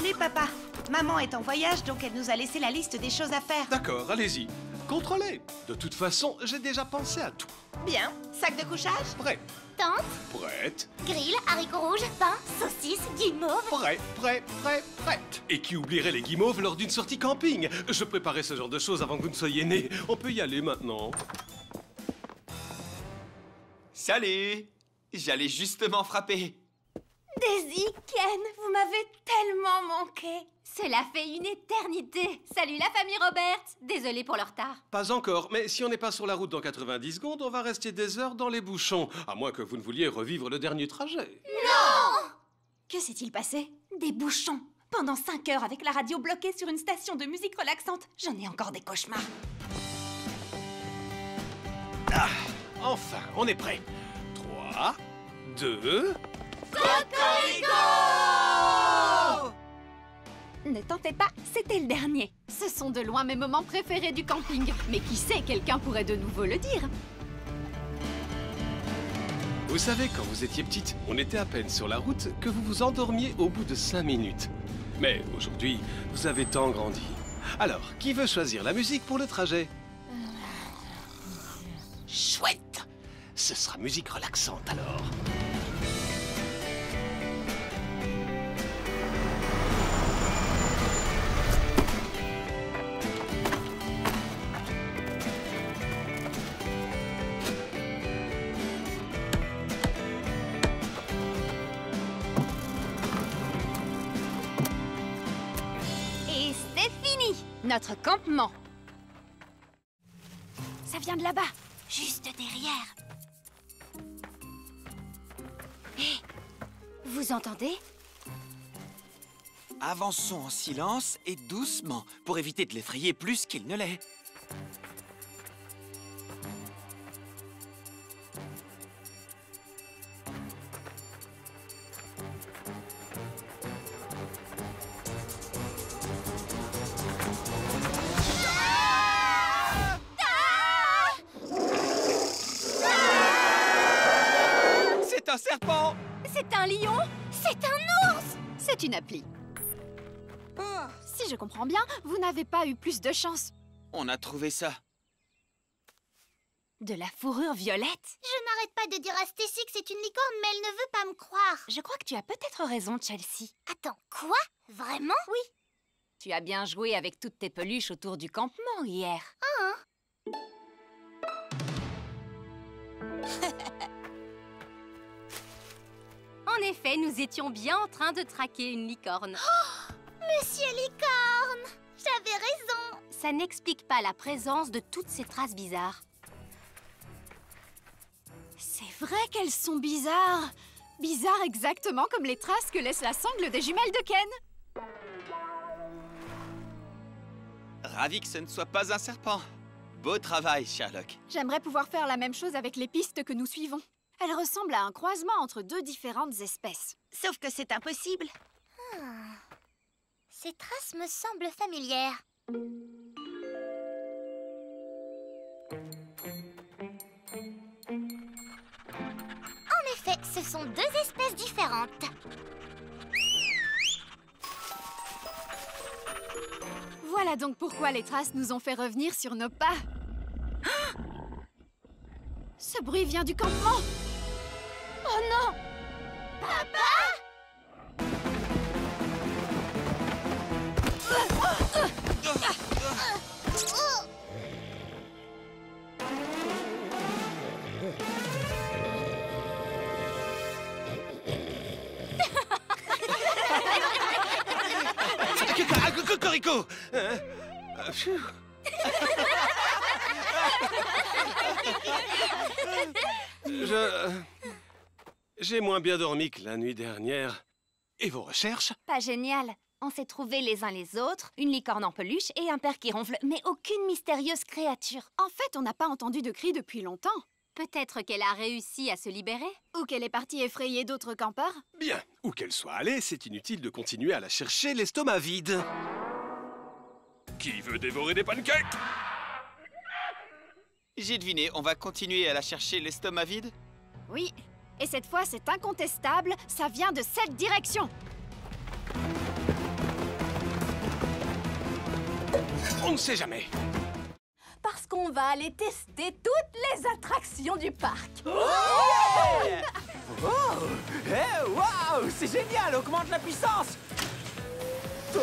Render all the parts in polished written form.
Salut papa. Maman est en voyage, donc elle nous a laissé la liste des choses à faire. D'accord, allez-y. Contrôlez. De toute façon, j'ai déjà pensé à tout. Bien. Sac de couchage? Prêt. Tente, Prête. grill, haricots rouges, pain, saucisses, guimauve. Prêt. Et qui oublierait les guimauves lors d'une sortie camping? Je préparais ce genre de choses avant que vous ne soyez nés. On peut y aller maintenant. Salut! J'allais justement frapper. Daisy, Ken, vous m'avez tellement manqué. Cela fait une éternité. Salut la famille Robert. Désolée pour le retard. Pas encore, mais si on n'est pas sur la route dans 90 secondes, on va rester des heures dans les bouchons. À moins que vous ne vouliez revivre le dernier trajet. Non! Que s'est-il passé? Des bouchons. Pendant 5 heures avec la radio bloquée sur une station de musique relaxante. J'en ai encore des cauchemars. Ah, enfin, on est prêt. 3, 2... Ne t'en fais pas, c'était le dernier. Ce sont de loin mes moments préférés du camping. Mais qui sait, quelqu'un pourrait de nouveau le dire. Vous savez, quand vous étiez petite, on était à peine sur la route que vous vous endormiez au bout de 5 minutes. Mais aujourd'hui, vous avez tant grandi. Alors, qui veut choisir la musique pour le trajet? Chouette! Ce sera musique relaxante alors. Et c'est fini! Notre campement. Ça vient de là-bas, juste derrière. Hé, vous entendez? Avançons en silence et doucement pour éviter de l'effrayer plus qu'il ne l'est. C'est un serpent! C'est un lion? C'est un ours? C'est une appli. Si je comprends bien, vous n'avez pas eu plus de chance. On a trouvé ça. De la fourrure violette? Je n'arrête pas de dire à Stacy que c'est une licorne, mais elle ne veut pas me croire. Je crois que tu as peut-être raison, Chelsea. Attends, quoi? Vraiment? Oui. Tu as bien joué avec toutes tes peluches autour du campement hier. En effet, nous étions bien en train de traquer une licorne. Monsieur Licorne! J'avais raison! Ça n'explique pas la présence de toutes ces traces bizarres. C'est vrai qu'elles sont bizarres. Bizarres exactement comme les traces que laisse la sangle des jumelles de Ken. Ravi que ce ne soit pas un serpent. Beau travail, Sherlock. J'aimerais pouvoir faire la même chose avec les pistes que nous suivons. Elles ressemblent à un croisement entre deux différentes espèces. Sauf que c'est impossible. Ces traces me semblent familières. En effet, ce sont deux espèces différentes. Voilà donc pourquoi les traces nous ont fait revenir sur nos pas. Ce bruit vient du campement. Oh non! Cocorico! J'ai moins bien dormi que la nuit dernière. Et vos recherches? Pas génial. On s'est trouvés les uns les autres, une licorne en peluche et un père qui ronfle, mais aucune mystérieuse créature. En fait, on n'a pas entendu de cris depuis longtemps. Peut-être qu'elle a réussi à se libérer? Ou qu'elle est partie effrayer d'autres campeurs? Bien, où qu'elle soit allée, c'est inutile de continuer à la chercher l'estomac vide. Qui veut dévorer des pancakes? J'ai deviné, on va continuer à la chercher l'estomac vide? Oui. Et cette fois, c'est incontestable, ça vient de cette direction. On ne sait jamais. Parce qu'on va aller tester toutes les attractions du parc. Oh! Hey, waouh! C'est génial! Augmente la puissance! Oh!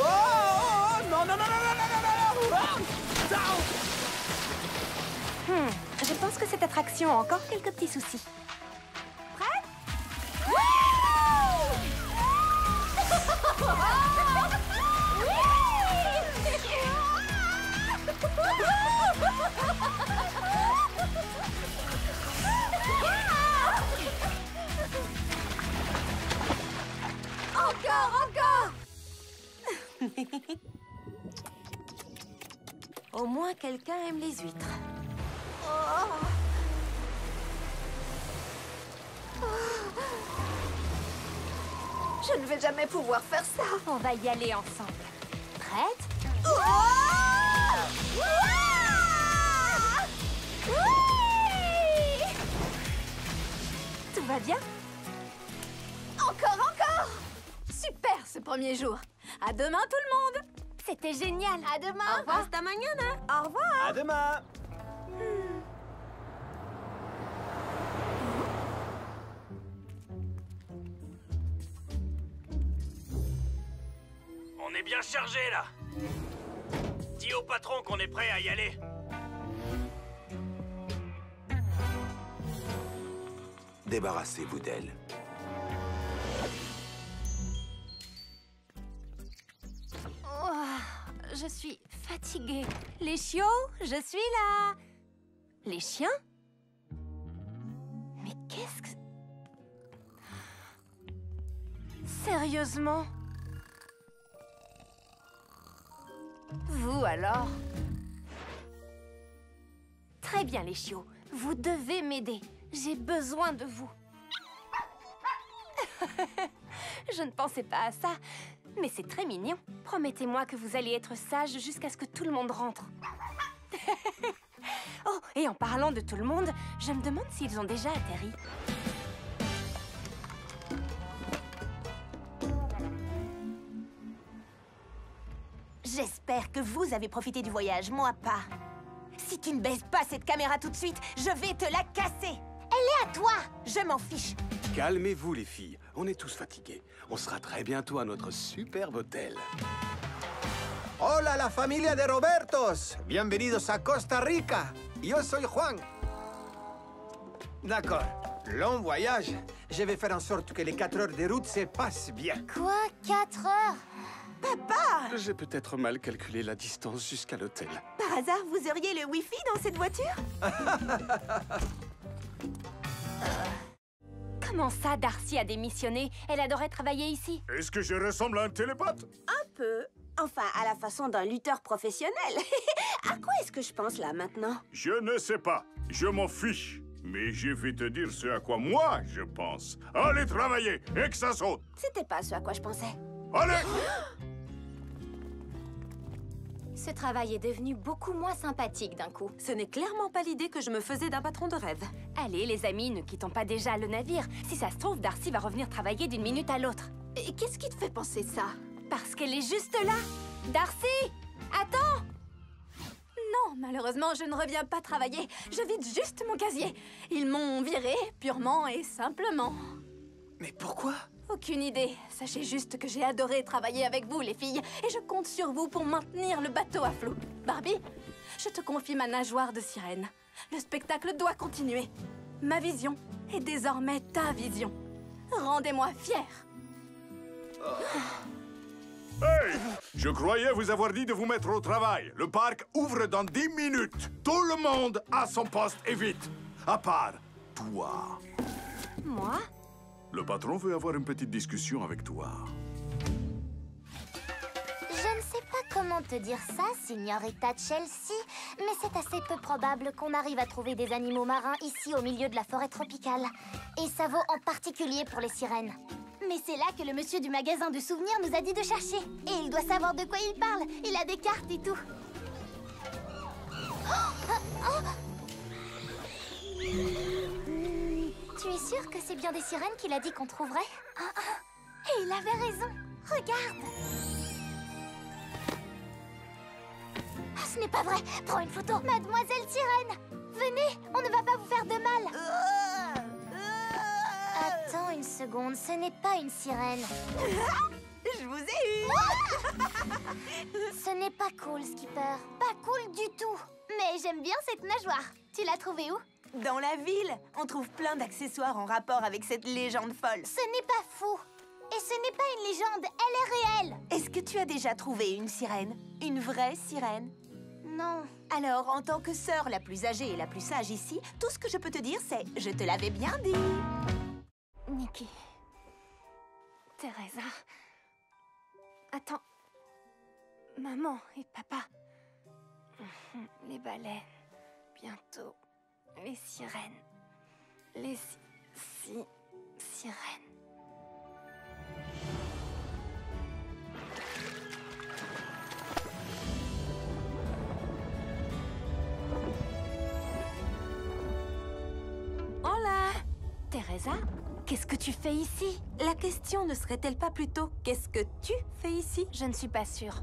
Non, non, non, non, non, non, non, non! Je pense que cette attraction a encore quelques petits soucis. Encore! Au moins, quelqu'un aime les huîtres. Je ne vais jamais pouvoir faire ça. On va y aller ensemble. Prête? Tout va bien? Encore! Super ce premier jour. À demain tout le monde. C'était génial. À demain. Au revoir. Hasta mañana. Au revoir. À demain! On est bien chargé là. Dis au patron qu'on est prêt à y aller. Débarrassez-vous d'elle. Je suis fatiguée. Les chiots, je suis là. Les chiens? Mais qu'est-ce que... Sérieusement? Vous alors? Très bien les chiots, vous devez m'aider. J'ai besoin de vous. Je ne pensais pas à ça, mais c'est très mignon. Promettez-moi que vous allez être sages jusqu'à ce que tout le monde rentre. Oh, et en parlant de tout le monde, je me demande s'ils ont déjà atterri. J'espère que vous avez profité du voyage, moi pas. Si tu ne baisses pas cette caméra tout de suite, je vais te la casser. Elle est à toi. Je m'en fiche. Calmez-vous, les filles. On est tous fatigués. On sera très bientôt à notre superbe hôtel. Hola, la familia de Robertos. Bienvenidos a Costa Rica. Yo soy Juan. D'accord. Long voyage. Je vais faire en sorte que les 4 heures de route se passent bien. Quoi? 4 heures? J'ai peut-être mal calculé la distance jusqu'à l'hôtel. Par hasard, vous auriez le Wi-Fi dans cette voiture? Comment ça, Darcy a démissionné? Elle adorait travailler ici. Est-ce que je ressemble à un télépathe? Un peu. Enfin, à la façon d'un lutteur professionnel. À quoi est-ce que je pense là maintenant? Je ne sais pas. Je m'en fiche. Mais je vais te dire ce à quoi moi je pense. Allez travailler et que ça saute. C'était pas ce à quoi je pensais. Allez! Ce travail est devenu beaucoup moins sympathique d'un coup. Ce n'est clairement pas l'idée que je me faisais d'un patron de rêve. Allez, les amis, ne quittons pas déjà le navire. Si ça se trouve, Darcy va revenir travailler d'une minute à l'autre. Et qu'est-ce qui te fait penser ça? Parce qu'elle est juste là. Darcy! Attends! Non, malheureusement, je ne reviens pas travailler. Je vide juste mon casier. Ils m'ont viré, purement et simplement. Mais pourquoi? Aucune idée. Sachez juste que j'ai adoré travailler avec vous, les filles. Et je compte sur vous pour maintenir le bateau à flot. Barbie, je te confie ma nageoire de sirène. Le spectacle doit continuer. Ma vision est désormais ta vision. Rendez-moi fière. Hey! Je croyais vous avoir dit de vous mettre au travail. Le parc ouvre dans 10 minutes. Tout le monde à son poste et vite. À part toi. Moi? Le patron veut avoir une petite discussion avec toi. Je ne sais pas comment te dire ça, signorita Chelsea, mais c'est assez peu probable qu'on arrive à trouver des animaux marins ici au milieu de la forêt tropicale. Et ça vaut en particulier pour les sirènes. Mais c'est là que le monsieur du magasin de souvenirs nous a dit de chercher. Et il doit savoir de quoi il parle. Il a des cartes et tout. Tu es sûre que c'est bien des sirènes qu'il a dit qu'on trouverait? Et il avait raison. Regarde. Ce n'est pas vrai. Prends une photo. Mademoiselle Sirène, venez, on ne va pas vous faire de mal. Attends une seconde, ce n'est pas une sirène. Je vous ai eu. Ce n'est pas cool, Skipper. Pas cool du tout. Mais j'aime bien cette nageoire. Tu l'as trouvée où? Dans la ville, on trouve plein d'accessoires en rapport avec cette légende folle. Ce n'est pas fou. Et ce n'est pas une légende, elle est réelle. Est-ce que tu as déjà trouvé une sirène? Une vraie sirène? Non. Alors, en tant que sœur la plus âgée et la plus sage ici, tout ce que je peux te dire, c'est « je te l'avais bien dit ». Nikki. Teresa. Attends. Maman et papa. Les baleines. Bientôt. Les sirènes. Les sirènes. Hola! Teresa, qu'est-ce que tu fais ici? La question ne serait-elle pas plutôt « qu'est-ce que tu fais ici » ? Je ne suis pas sûre.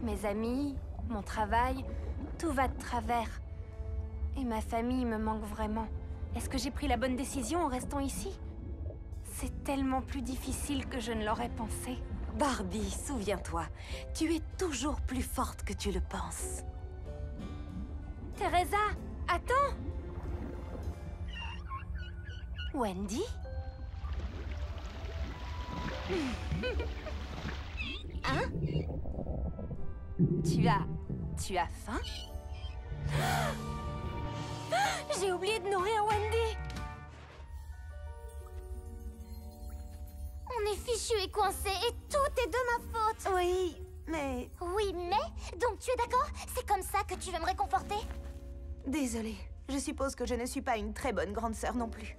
Mes amis, mon travail, tout va de travers. Et ma famille me manque vraiment. Est-ce que j'ai pris la bonne décision en restant ici? C'est tellement plus difficile que je ne l'aurais pensé. Barbie, souviens-toi, tu es toujours plus forte que tu le penses. Teresa, attends! Wendy? Hein? Tu as faim? J'ai oublié de nourrir Wendy! On est fichu et coincé et tout est de ma faute. Oui, mais... Oui, mais? Donc tu es d'accord? C'est comme ça que tu veux me réconforter? Désolée, je suppose que je ne suis pas une très bonne grande sœur non plus.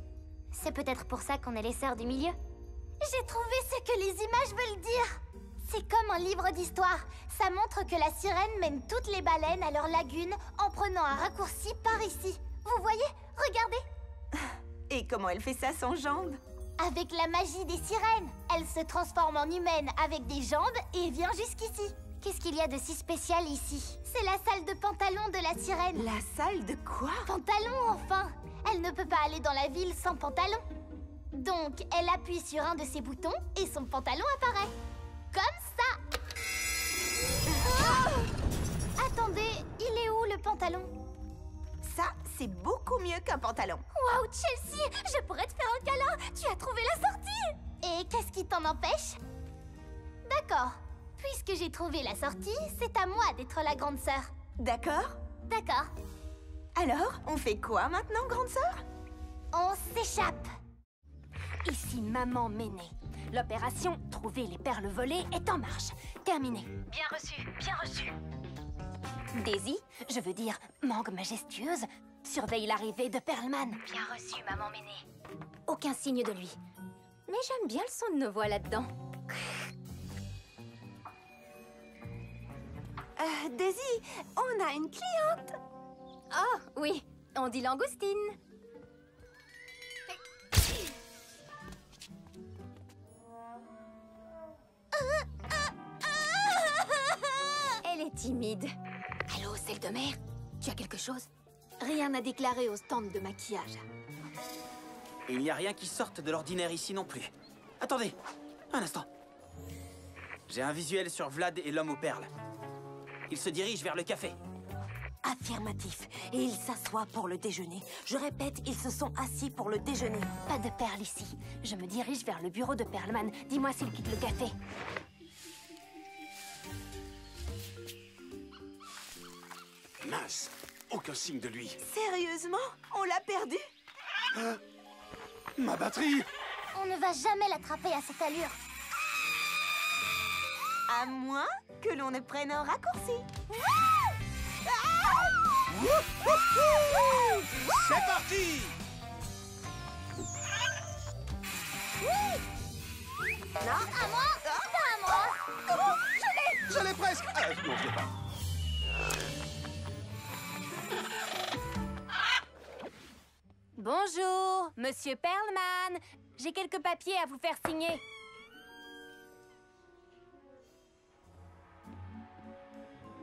C'est peut-être pour ça qu'on est les sœurs du milieu. J'ai trouvé ce que les images veulent dire. C'est comme un livre d'histoire. Ça montre que la sirène mène toutes les baleines à leur lagune en prenant un raccourci par ici. Vous voyez? Regardez. Et comment elle fait ça sans jambes? Avec la magie des sirènes. Elle se transforme en humaine avec des jambes et vient jusqu'ici. Qu'est-ce qu'il y a de si spécial ici? C'est la salle de pantalon de la sirène. La salle de quoi? Pantalon, enfin. Elle ne peut pas aller dans la ville sans pantalon. Donc, elle appuie sur un de ses boutons et son pantalon apparaît. Comme ça. Oh! Attendez, il est où le pantalon? Ça, c'est beaucoup mieux qu'un pantalon. Waouh, Chelsea, je pourrais te faire un câlin. Tu as trouvé la sortie. Et qu'est-ce qui t'en empêche? D'accord. Puisque j'ai trouvé la sortie, c'est à moi d'être la grande sœur. D'accord? D'accord. Alors, on fait quoi maintenant, grande sœur? On s'échappe. Ici Maman Méné. L'opération « Trouver les perles volées » est en marche. Terminé. Bien reçu, bien reçu. Daisy, je veux dire Mangue majestueuse, surveille l'arrivée de Perlman. Bien reçu, Maman Méné. Aucun signe de lui. Mais j'aime bien le son de nos voix là-dedans. Daisy, on a une cliente. Oh, oui, on dit langoustine. Elle est timide. Allô, celle de mer? Tu as quelque chose? Rien à déclarer au stand de maquillage. Il n'y a rien qui sorte de l'ordinaire ici non plus. Attendez, un instant. J'ai un visuel sur Vlad et l'homme aux perles. Il se dirige vers le café. Affirmatif. Et ils s'assoient pour le déjeuner. Je répète, ils se sont assis pour le déjeuner. Pas de perles ici. Je me dirige vers le bureau de Perlman. Dis-moi s'il quitte le café. Mince, aucun signe de lui. Sérieusement? On l'a perdu? Ma batterie! On ne va jamais l'attraper à cette allure. À moins que l'on ne prenne un raccourci. C'est parti! Non, à moi. Pas à moi. Oh, Je l'ai presque! Non, je l'ai pas. Bonjour, Monsieur Perlman. J'ai quelques papiers à vous faire signer.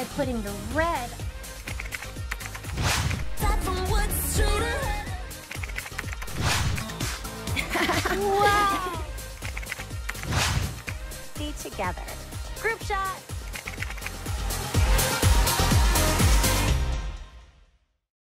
by putting the red. Wow! Be together. Group shot!